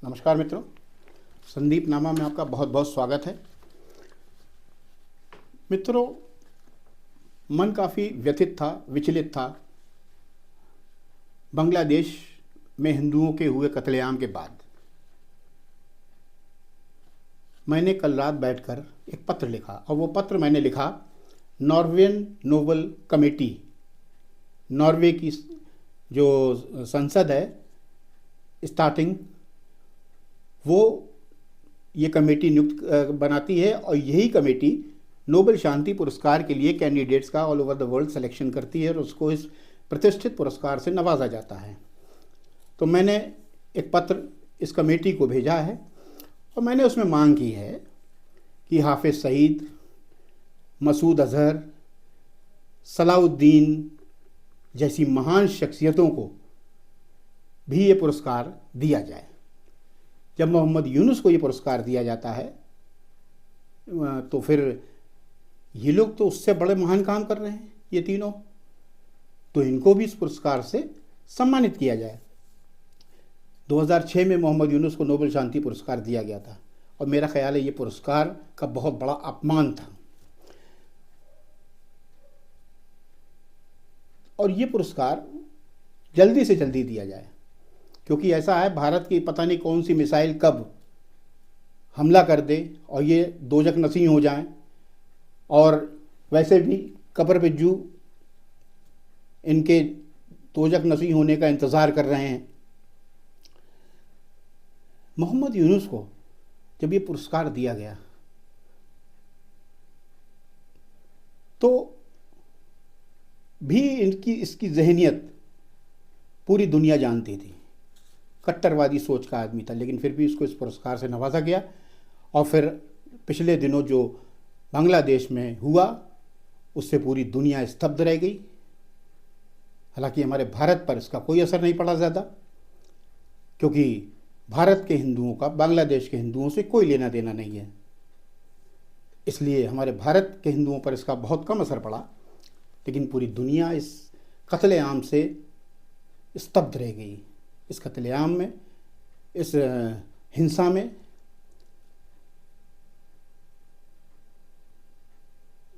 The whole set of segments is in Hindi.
नमस्कार मित्रों, संदीप नामा में आपका बहुत बहुत स्वागत है। मित्रों, मन काफ़ी व्यथित था, विचलित था बांग्लादेश में हिंदुओं के हुए कत्लेआम के बाद। मैंने कल रात बैठकर एक पत्र लिखा और वो पत्र मैंने लिखा नॉर्वेन नोबल कमेटी, नॉर्वे की जो संसद है स्टार्टिंग, वो ये कमेटी नियुक्त बनाती है और यही कमेटी नोबेल शांति पुरस्कार के लिए कैंडिडेट्स का all over the world selection करती है और उसको इस प्रतिष्ठित पुरस्कार से नवाजा जाता है। तो मैंने एक पत्र इस कमेटी को भेजा है और मैंने उसमें मांग की है कि हाफिज़ सईद, मसूद अजहर, सलाउद्दीन जैसी महान शख्सियतों को भी ये पुरस्कार दिया जाए। जब मोहम्मद यूनुस को ये पुरस्कार दिया जाता है तो फिर ये लोग तो उससे बड़े महान काम कर रहे हैं, ये तीनों, तो इनको भी इस पुरस्कार से सम्मानित किया जाए। 2006 में मोहम्मद यूनुस को नोबेल शांति पुरस्कार दिया गया था और मेरा ख्याल है ये पुरस्कार का बहुत बड़ा अपमान था। और ये पुरस्कार जल्दी से जल्दी दिया जाए, क्योंकि ऐसा है भारत की पता नहीं कौन सी मिसाइल कब हमला कर दे और ये दोजक नसीं हो जाएं, और वैसे भी कब्र पे जू इनके दोजक नसीं होने का इंतज़ार कर रहे हैं। मोहम्मद यूनुस को जब ये पुरस्कार दिया गया तो भी इसकी जहनियत पूरी दुनिया जानती थी। कट्टरवादी सोच का आदमी था, लेकिन फिर भी इसको इस पुरस्कार से नवाजा गया। और फिर पिछले दिनों जो बांग्लादेश में हुआ उससे पूरी दुनिया स्तब्ध रह गई। हालांकि हमारे भारत पर इसका कोई असर नहीं पड़ा ज़्यादा, क्योंकि भारत के हिंदुओं का बांग्लादेश के हिंदुओं से कोई लेना देना नहीं है, इसलिए हमारे भारत के हिंदुओं पर इसका बहुत कम असर पड़ा। लेकिन पूरी दुनिया इस कत्लेआम से स्तब्ध रह गई। इस कत्लेआम में, इस हिंसा में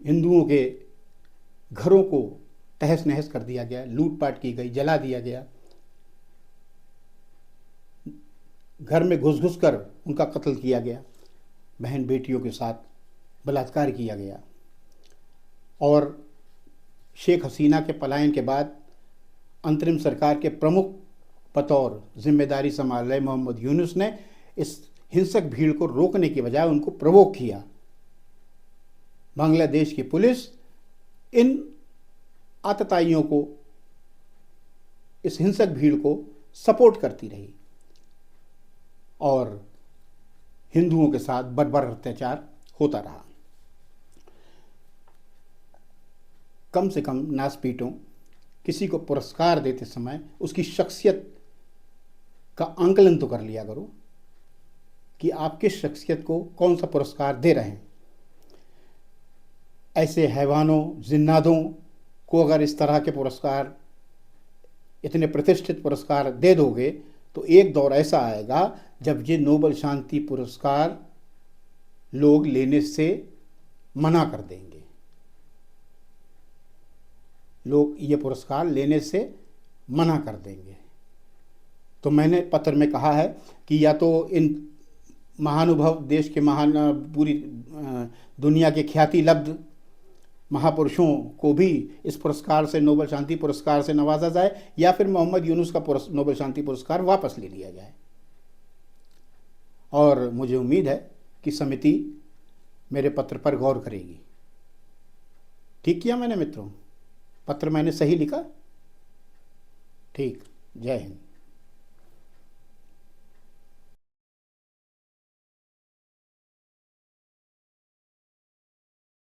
हिंदुओं के घरों को तहस नहस कर दिया गया, लूटपाट की गई, जला दिया गया, घर में घुस घुस कर उनका कत्ल किया गया, बहन बेटियों के साथ बलात्कार किया गया। और शेख हसीना के पलायन के बाद अंतरिम सरकार के प्रमुख बतौर जिम्मेदारी संभाल रहे मोहम्मद यूनुस ने इस हिंसक भीड़ को रोकने की बजाय उनको प्रवोक किया। बांग्लादेश की पुलिस इन आतताइयों को, इस हिंसक भीड़ को सपोर्ट करती रही और हिंदुओं के साथ बर्बर अत्याचार होता रहा। कम से कम नासपीटों, किसी को पुरस्कार देते समय उसकी शख्सियत का आंकलन तो कर लिया करो कि आप किस शख्सियत को कौन सा पुरस्कार दे रहे हैं। ऐसे हैवानों, जिन्नादों को अगर इस तरह के पुरस्कार, इतने प्रतिष्ठित पुरस्कार दे दोगे तो एक दौर ऐसा आएगा जब ये नोबेल शांति पुरस्कार लोग लेने से मना कर देंगे। लोग ये पुरस्कार लेने से मना कर देंगे। तो मैंने पत्र में कहा है कि या तो इन महानुभव, देश के महान, पूरी दुनिया के ख्याति लब्ध महापुरुषों को भी इस पुरस्कार से, नोबेल शांति पुरस्कार से नवाजा जाए, या फिर मोहम्मद यूनुस का नोबेल शांति पुरस्कार वापस ले लिया जाए। और मुझे उम्मीद है कि समिति मेरे पत्र पर गौर करेगी। ठीक किया मैंने मित्रों? पत्र मैंने सही लिखा? ठीक। जय हिंद।